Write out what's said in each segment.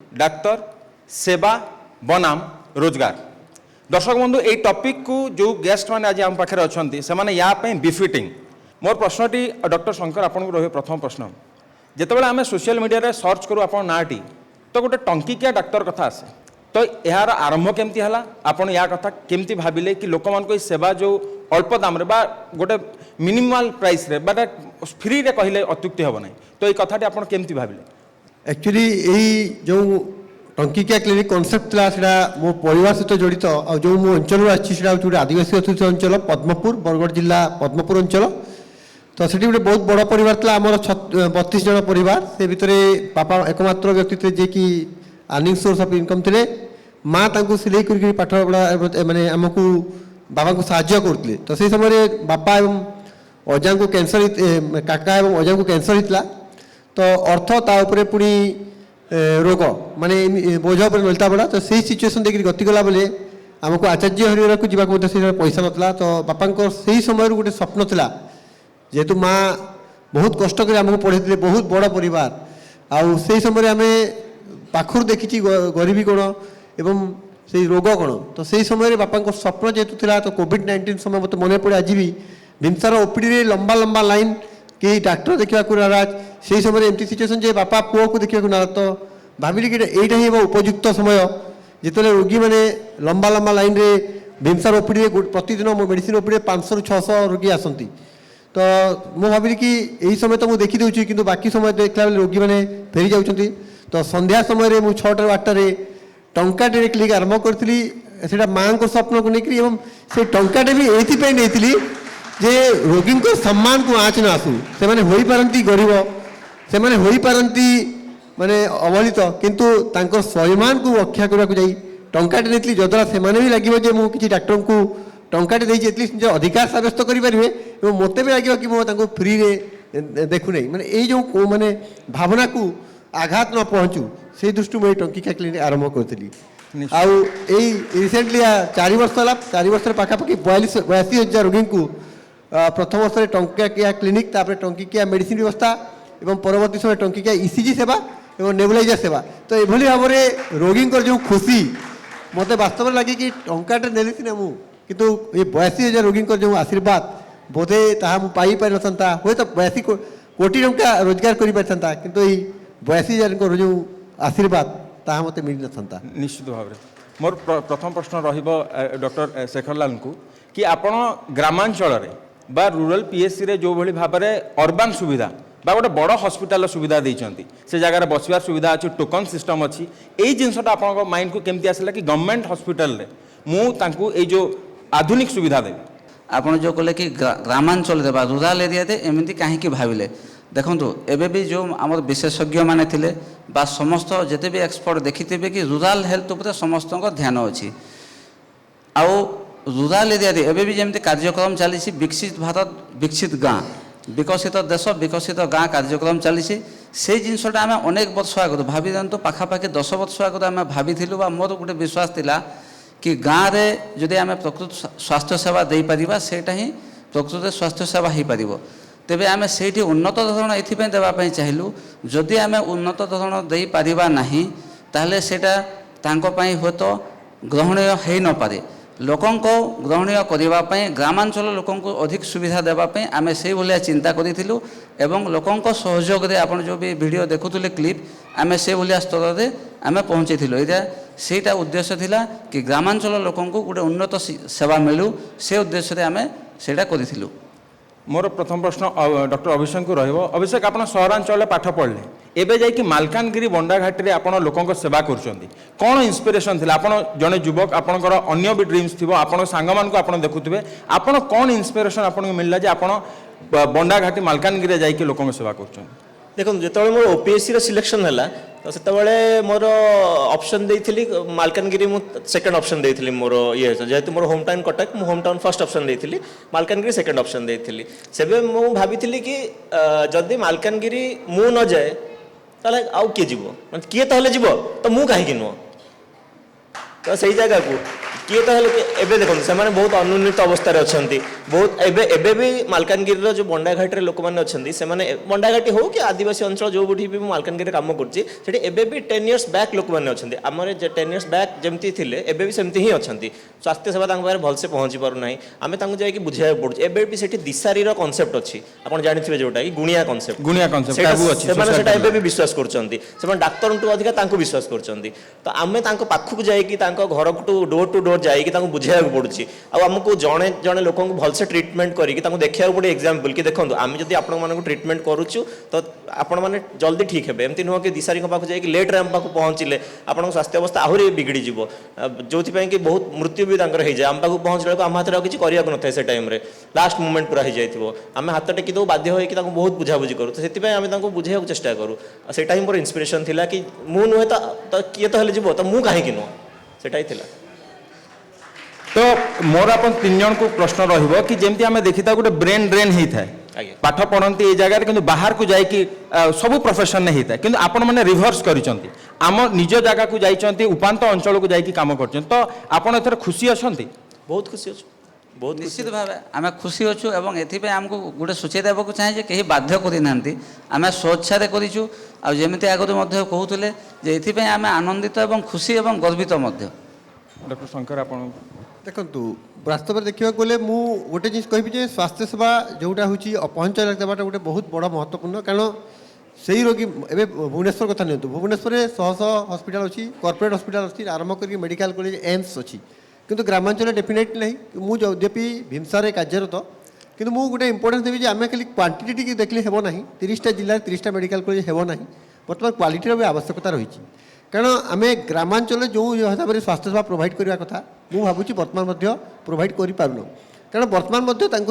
Doctor सेवा बनाम रोजगार। दर्शक बंधु ये टॉपिक को जो गेस्ट मैंने आज आम पाखे अच्छा से या बिफिटिंग मोर प्रश्नटी डॉक्टर शंकर आपन को रही प्रथम प्रश्न जितेबाला आम सोशल मीडिया रे सर्च करूँ आप नाटी तो गोटे टंकिकिया डाक्तर कथा आसे तो यार आरंभ केमती है आपन या कथा केमती भाविले कि लोक मान को सेवा जो अल्प दाम रे बा गोटे मिनिमल प्राइस रे बा फ्री रे कहले अत्युक्ति हम ना तो ये कथाटी आपन केमती भाविले एक्चुअली यही जो टंकिकिया क्लिनिक कनसेप्ट था मो परिवार सहित जड़ित और जो मो अंचल आसी आदिवासी अधुषित अंचल पद्मपुर बरगढ़ जिला पद्मपुर अंचल तो से गोटे बहुत बड़ परिवार था आमर 32 जन परिवार से भितर बापा एकमात्र व्यक्ति थे जे कि अर्निंग सोर्स ऑफ इनकम थे माँ सिलाई कर पाठ पढ़ा माने आमको बाबा को साहाय्य करते तो से समय बापा एवं अजा को कैंसर काका एवं अजा को कैंसर होता तो अर्थ ताऊपर पुणी रोग माने बोझ पर मिलता पड़ा तो सही सिचुएसन देखिए गति गला बेले आमको आचार्य हरिहर को जावाक पैसा नाला तो बापा से समय गोटे स्वप्न था जेहेतु माँ बहुत कष्ट कर आमको पढ़े बहुत बड़ परिवार आउ से समय आम पाखर देखी गरीबी कौन एवं से रोग कौन तो से समय बापा स्वप्न जेहेतु था तो कोविड-19 समय मत मन पड़े आज भी भिमसार ओपीडी लंबा लंबा लाइन कि डाक्टर देखा नाराज से समय एमती सिचुएसन जे बापा पुओ को देखा नाराज तो भाविली कि यहाँ ही उपयुक्त समय जिते रोगी मैंने लंबा लंबा लाइन रे भिमसार ओपीडी प्रतिदिन मो मेडिसिन ओपीडी 500 ରୁ 600 रोगी आसती तो मु भाविली कि यही समय तो मुझे देखीदे कि बाकी समय देखला रोगी मैंने फेरी जाऊँच तो संध्या समय मुझे 6टा 8टारे टंकाटे क्लिनिक आरंभ करी से माँ को स्वप्न को लेकर से टंकाटे भी ये नहीं जे रोगी को सम्मान को आँच न आसू से मैंने हो पारती गरीब से मैंने हो पारती माने अवहेलित किंतु तांकर स्वाभिमान को रक्षा करने को जाई टंकाटे नहीं जद्वारा से भी लगे मुझे डाक्टर को टंकाटे नहीं एटलिस्ट निज अधिकार सब्यस्त करें मत भी लगे कि मुझे फ्री रे देखु नहीं मैंने ये जो माने भावना को आघात न पहुँचू से दृष्टि मुझे टंकिकिया क्लिनिक आरंभ करी आउ रिसेंटली 4 वर्ष है 4 वर्ष पाखापाखि 82,000 रोगी को प्रथम वर्ष में टंकिकिया क्लिनिक तापर टंकिकिया मेडिसिन व्यवस्था एवं परवर्ती समय टंकिकिया ईसीजी सेवा एवं नेबुलाइजर सेवा तो ये भाव में रोगी जो खुशी मत वास्तव लगे कि टंकाटे नेली सीना मु कितु ये 82,000 रोगी जो आशीर्वाद बोधे ताहा पाई पारि नथंता होय तो 82 कोटी टंका रोजगार करि पारथंता किंतु ये 82,000 जो आशीर्वाद ताहा मते मिल नथंता। निश्चित भाव में मोर प्रथम प्रश्न रहिबो डॉक्टर शेखरलाल को कि आपण ग्रामांचल रे बा रूरल पीएससी रे जो भली भाव में अर्बान सुविधा बा गोटे बड़ हॉस्पिटल सुविधा देइचंती से जगह बसवार सुविधा अच्छी टोकन सिस्टम अच्छी यही जिनसटा आप माइंड को केमती आसला कि गवर्नमेंट हॉस्पिटल रे मु तांकू ए जो आधुनिक सुविधा देवी आपड़ जो कहले कि ग्रामांचल देवा रूराल एरिया दे एमती कहीं भाविले देखो एबे भी जो आम विशेषज्ञ माने थिले बा समस्त जिते भी एक्सपर्ट देखिथे कि रूराल हेल्थ उपर समस्त ध्यान अच्छी आउ रूराल एरिया एबे भी जमी कार्यक्रम चली विकसित भारत विकसित गाँ विकसित देश विकसित गाँ कार्यक्रम चली से जिनसटा आम अनेक वर्ष आगत भावी दिखाँ पाखापाखि 10 वर्ष आगत आम भाभी मोर गोटे विश्वास थिला कि गाँव में जदि आम प्रकृत स्वास्थ्य सेवा दे पारिबा सेटा ही प्रकृत स्वास्थ्य सेवा हो पार तेबे आम से उन्नत धरण एथिपाई देवाई चाहिलु जदि आम उन्नत धरण दे पारिबा नाही ताहले सेटा तांको पई होतो ग्रहणीय हो न पारे लोकंक ग्रहणीय करने ग्रामांचल लोकंक अधिक सुविधा देवाई आम से भाया चिंता करूँ एवं लोकंक सहयोग रे आपण जो भी वीडियो देखुले क्लिप आम से भाया स्तर में आम पहुँचेलु यहाँ सेटा उद्देश्य थिला कि ग्रामांचल लोकंक गोटे उन्नत सेवा मिलू से उद्देश्य आम सेटा करूँ। मोर प्रथम प्रश्न डॉक्टर अभिषेक को रहिबो अभिषेक आपण सहरांचल पाठ पढ़ले एबे जाई कि मालकानगिरी बंडाघाटी रे आपण लोकंक सेवा करूछंती कोन इंस्पिरेशन थिला आपण जने युवक आपणकर अन्य भी ड्रीम्स थिबो आपण सांगमान को आपण देखुथिबे आपण कोन इंस्पिरेशन आपण मिलला जे आपण बंडाघाटी मालकानगिरी रे जाई कि लोकंक सेवा करूछंती देखो जिते मोर ओपीएससी रो सिलेक्शन है तो से मोर ऑप्शन देइथिली मालकानगिरी मु सेकंड ऑप्शन देइथिली मोर ये जेहेतु मोर होम टाउन कटक मु होम टाउन फर्स्ट ऑप्शन देइथिली मालकानगिरी सेकंड ऑप्शन देइथिली सेबे मु भाबिथिली कि जदि मालकानगिरी मु न जाए ताले आउ के जीवो माने किए ताले जीवो तो मु काहे कि नो तो सही जगह को किए तो एबे देखो से बहुत अनुन्नत अवस्था अच्छी बहुत एबे भी मालकानगिरी जो बंडाघाटी लोक मैंने अच्छे से बंडाघाटी हो कि आदिवासी अंचल जो भी मालकानगिरी काम करुँची भी 10 years बैक लोक मैंने अच्छे आम 10 years बैक जमती थे एबे भी सेमती ही अच्छा स्वास्थ्य सेवा पाखे भलसे पहुँची पारना आम जाकि बुझा पड़े एबे भी सेठी दिशारीर कनसेप्ट अच्छी आप जानते जोटा कि गुणिया कनसेप्ट एबे भी विश्वास कर डाक्तर अधिका विश्वास कर आम पाखक जाकि घर टू डोर जाकि बुझाया पड़ुची आमको जड़े जड़े लोक भलसे ट्रिटमेंट करके देखा पड़े एग्जाम्पल कि देखो आम जब आपण ट्रिटमेंट करुचु तो आपण मैंने जल्दी ठीक है एमती नुह कि दिशारी पाक जाकि लेट्रे आम पाक पहुँचले आपन स्वास्थ्य अवस्था आहरी बिगड़ी जीव जो कि बहुत मृत्यु भी हो जाए आम पाक पहुँचला आम हाथ में किसी करने न था से टाइम लास्ट मोमेंट पूरा हो जाए आम हाथ टेकी दो बाध्य होकर बहुत बुझाबुझी करूँ तो से आम बुझे चेष्टा करूँ से मोर इन्स्पिरेसन था कि मु नुहे तो किए तो जीव तो मुझे कहीं नुह सेटा ही तो मोर अपन 3 जन को प्रश्न रहिबो कि जेमती आमे देखिता गोटे ब्रेन ड्रेन ही थाए आगे पाठ पढ़ती ये जगह किंतु बाहर को जाइकी सब प्रोफेशन नहीं होता किंतु आपण मैंने रिभर्स करिसंती आम निज जगह को जाइचंती उपांत अंचल को जाइकी काम करछन तो आपण एथर खुशी अछंती बहुत खुशी अच्छु बहुत निश्चित भाव आम खुशी अच्छु एवं एथिपाई आमको गोटे सूचई देवाक चाहे जे कहीं बाध्य करना आम स्वेच्छा करूँ आमती आगुरी कहते जे एथिपाई आम आनंदित एवं खुशी एवं गर्वित डॉक्टर शंकर आपण देखु वास्तव में देखा गले मु गोटे जिन कहि स्वास्थ्य सेवा जोटा हूँ अपहंचाई देवाटा गोटे बहुत बड़ महत्वपूर्ण कारण से ही रोगी एवं भुवनेश्वर कथा नियंतु भुवनेश्वर शह शह हस्पिटाल अच्छी कॉर्पोरेट हस्पिटाल अच्छी आरंभ कर मेडिकल कॉलेज एम्स अच्छी किंतु ग्रामांचल डेफिनेटली नहीं मुझे यद्यपि भीमसारे कार्यरत किंतु मु गोटे इंपोर्टेंस देवी आम खाली क्वांटिटी देखले हेब ना 30टा जिले 30टा मेडिकल कॉलेज हेब ना बर्तमान क्वालिटीर भी आवश्यकता रही कारण आम ग्रामांचल जो हिसाब से स्वास्थ्य सेवा प्रोवाइड करने कथा मुझे भावुँ बर्तमान प्रोवाइड कर पारन कारण बर्तमान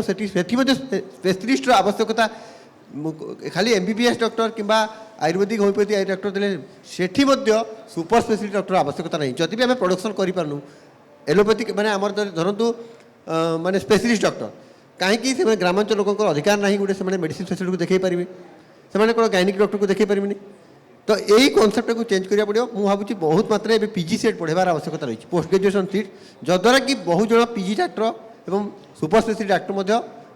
स्पेशलिस्ट आवश्यकता खाली MBBS डॉक्टर कि आयुर्वेदिक होमिओपैथी डॉक्टर देले सेठी सुपर स्पेशलिस्ट डॉक्टर आवश्यकता नहीं जदि भी आम प्रोडक्शन करूँ एलोपैथिक मैंने आम धरतु माने स्पेशलिस्ट डॉक्टर कहीं ग्रामांचल लोक अधिकार ना गोटे से मेडिसिन फैसिलिटी को देखा पारे से कौन गायनिक डॉक्टर को देखा पारे तो यही कनसेप्ट को चेंज करा पड़ो मुझे भावुँ बहुत मात्रा PG सेट पढ़ार आवश्यकता रही पोस्ट ग्रेजुएशन सीट जद्वारा कि बहुत जन PG डाक्टर एवं सुपर स्पेशलिस्ट डाक्टर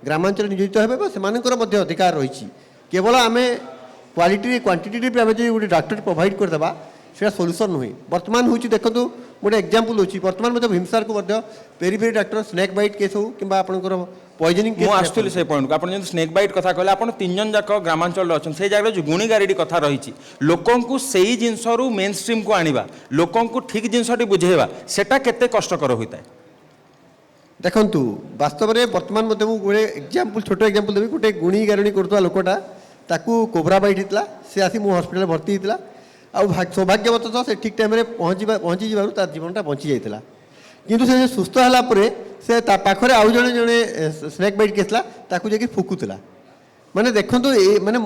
ग्रामांचल नियोजित होते से अधिकार रही केवल आम क्वालिटी क्वांटिटी आम जो गोटे डाक्टर प्रोवाइड करदेवा से सोल्यूसन नुहे बर्तमान हूँ देखो गोटे एग्जांपल होची बर्तमान भीमसार को periphery doctor snake bite case हो कि आपंकर पॉइजनिंग केस आसुली से पॉइंट को आपन स्नेक बाइट कथा कहले आपन 3 जन जाक ग्रामांचल अच्छा से जगह जो गुणी गारेडी कथा रही लोकन को सही जिनस मेन स्ट्रीम को आनिबा लोकन को ठीक जिनसटी बुझेबा सेटा केते कष्टकर होता है देखु वास्तव में बर्तमान गोटे एग्जांपल छोट एग्जांपल देवी गोटे गुणी गारेडी करता लोकटा ताकू कोबरा बाइट होता से आसी मो हॉस्पिटल भर्ती होता सौभाग्यवश से ठीक टाइम पहुँची जीवन जीवनटा बची जाता किंतु से सुस्थ है से पाखे आउ जड़े जड़े स्नेक बाइट केसला ताकू जाकि फुकुला माने देखो माने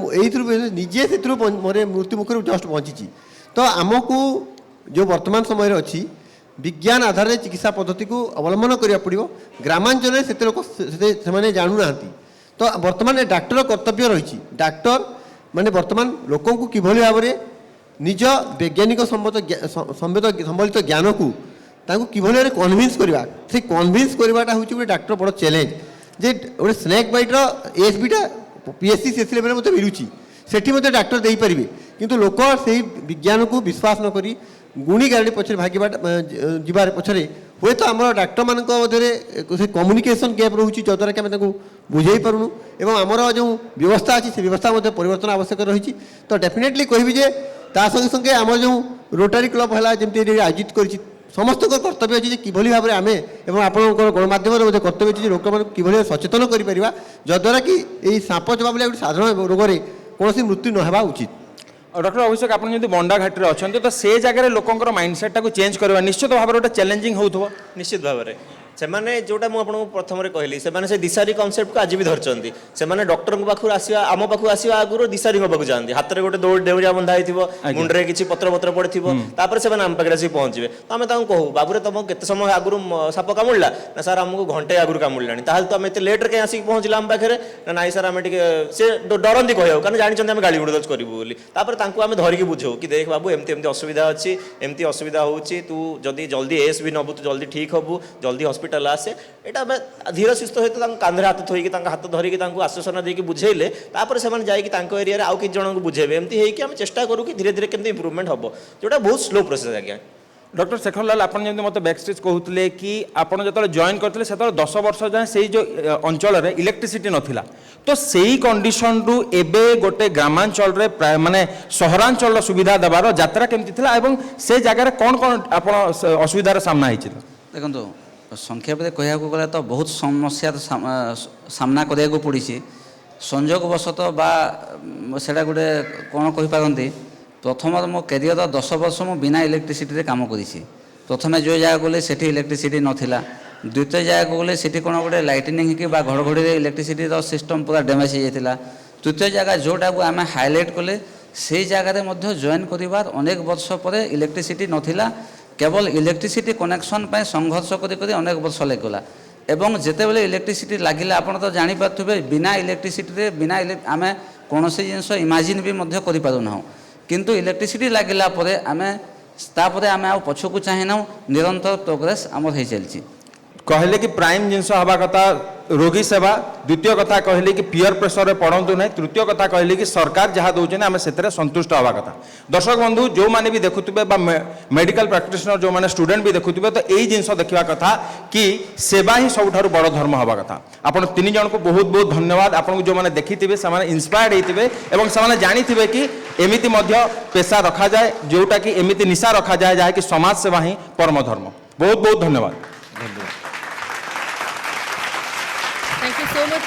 निजे से मोरे मृत्यु मुखर जस्ट बची तो आमको जो वर्तमान समय अच्छी विज्ञान आधार चिकित्सा पद्धति को अवलंबन करा पड़ो ग्रामांचल से लोक से जानू ना तो वर्तमान डाक्टर कर्तव्य रही डाक्टर माने वर्तमान लोक किभली भाव में निज वैज्ञानिक संबलित ज्ञान को किभली भाव कन्विन्स करवा से कन्विन्स करवाटा हूँ गोटे डाक्टर बड़ चैलेंज जे गोटे स्नेक बाइटर ASBटा PSC CSC लेवल में मिलूँ से डाक्टर दे पारे किंतु लोक से विज्ञान को विश्वास न करी गुणी गाड़ी पछरे भागवा जीवार पछरे हुए तो आम डाक्टर मान मध्य कम्युनिकेशन गैप रोचे जद्वारा कि आम बुझे पारूँ एवं आमर जो व्यवस्था अच्छी से व्यवस्था परिवर्तन आवश्यक रही तो डेफिनेटली कहबी संगे संगे आम जो रोटारी क्लब है जमी आयोजित कर समस्त कर्तव्य अच्छी किभली भाव में आम एवं आप गणमाध्यम कर्तव्य अच्छी लोक मैं किभली सचेतन कर जद्वारा कि सांप जबा बोले गोटे साधारण रोग में कौन मृत्यु न होगा उचित डॉक्टर अभिषेक आप जो बंडाघाटी अच्छा तो से जगह लोकंर माइंडसेटा को चेंज करवा निश्चित भाव में गोटे चैलेंजिंग हो निश्चित भाव में ସେମାନେ जोटा मु आपको प्रथम कहली से दिशारी कनसेप्ट को आज भी धरती से डॉक्टर पाखु आसवा आम पाखु आसवा आगुरी दिशारी पाखु जाती हाथ में गोटे दौड़ डेउरिया बंधा हो मुंडे किसी पत्र पत्र पड़े से आम पाखे आसिक पहुँचे तो आम कहूँ बाबूरे तुम केते समय आगुरी साप कामुड़ा ना सर आमको घंटे आगुरी कामुड़ा ताल तो आम एत लेट्रे कहीं आसिक पहुँचला आम पाखे ना नाई सर आम टे डरती कह कारण जानते आम गाड़ी गुड़दज करूँ बोली आम धरिकी बुझाऊ कि देख बाबू एमती एमती असुविधा अच्छी एमती असुविधा होची तू जदि जल्दी एस भी नबू तू जल्दी ठीक हबू जल्दी हॉस्पिटल आसे एटा धीर शिस्त सहित कांधे हाथ थोइकी हाथ धरिकी आश्वासन देकी बुझेले तापर से जाइकी एरिया आउ कि जन को बुझेबे एमती होइकी आम चेष्टा करूँ कि धीरे धीरे केमती इम्प्रूवमेंट हम जोटा बहुत स्लो प्रोसेस आज्ञा डॉक्टर शेखर लाल आप मत बैक स्टेज कहते कि आपड़ जो जॉइन करते से 10 वर्ष जाए से जो अंचल में इलेक्ट्रिसिटी नथिला तो सही कंडीशन रु एबे गोटे ग्रामांचल रे प्राय माने सहरांचल सुविधा देवार यात्रा केमती थिला एवं से जगह कौन कौन आप असुविधार सामना होइछि देखो संक्षेप में कहया गले तो बहुत समस्या सामना करिया पड़ी संजोगवशतः बा सेटा गोटे कौन कहीपारती प्रथम मो कैरियर 10 वर्ष मु बिना इलेक्ट्रिसिटी काम करी प्रथम जो जगह गले से इलेक्ट्रिसिटी नथिला द्वितीय जगह गले से कौन गोटे लाइटनिंग कि घड़घड़ी इलेक्ट्रिसिटी सिस्टम पूरा डैमेज हो जाता तृतीय जगह जोटा को आम हाइलाइट कले से जगह जॉइन कर अनेक वर्ष पर इलेक्ट्रिसिटी नथिला केवल इलेक्ट्रिसिटी कनेक्शन पर संघर्ष करी अनेक वर्ष लगला एवं जिते बेले इलेक्ट्रिसिटी लगिले आपन तो जानी पाथुबे बिना इलेक्ट्रिसिटी बिना आम कौन जिनस इमाजिन भी करि पारुना किंतु इलेक्ट्रिसिटी लगिला परे आमे तापरे आमे आ पछकु चाहिना निरंतर प्रोग्रेस आमर हो चलछि कहले कि प्राइम जिनस हवा कथा रोगी सेवा द्वितीय कथा कहले कि पीयर प्रेशर में पड़तु ना तृतीय कथा कहले कि सरकार जहाँ दौरान आम से संतुष्ट हवा कथा दर्शक बंधु जो मैंने भी देखुवे मेडिकल प्रैक्टिशनर जो मैंने स्टूडेंट भी देखुवे तो यही जिनस देखा कथा कि सेवा ही सबुठ बड़ धर्म हवा कथा आपन 3 जन को बहुत बहुत धन्यवाद आपको जो मैंने देखी से इन्स्पायर्ड होते से जानी कि एमती पेशा रखा जाए जोटा कि एमती निशा रखा जाए जहाँकि समाज सेवा ही परम धर्म बहुत बहुत धन्यवाद Thank you so much.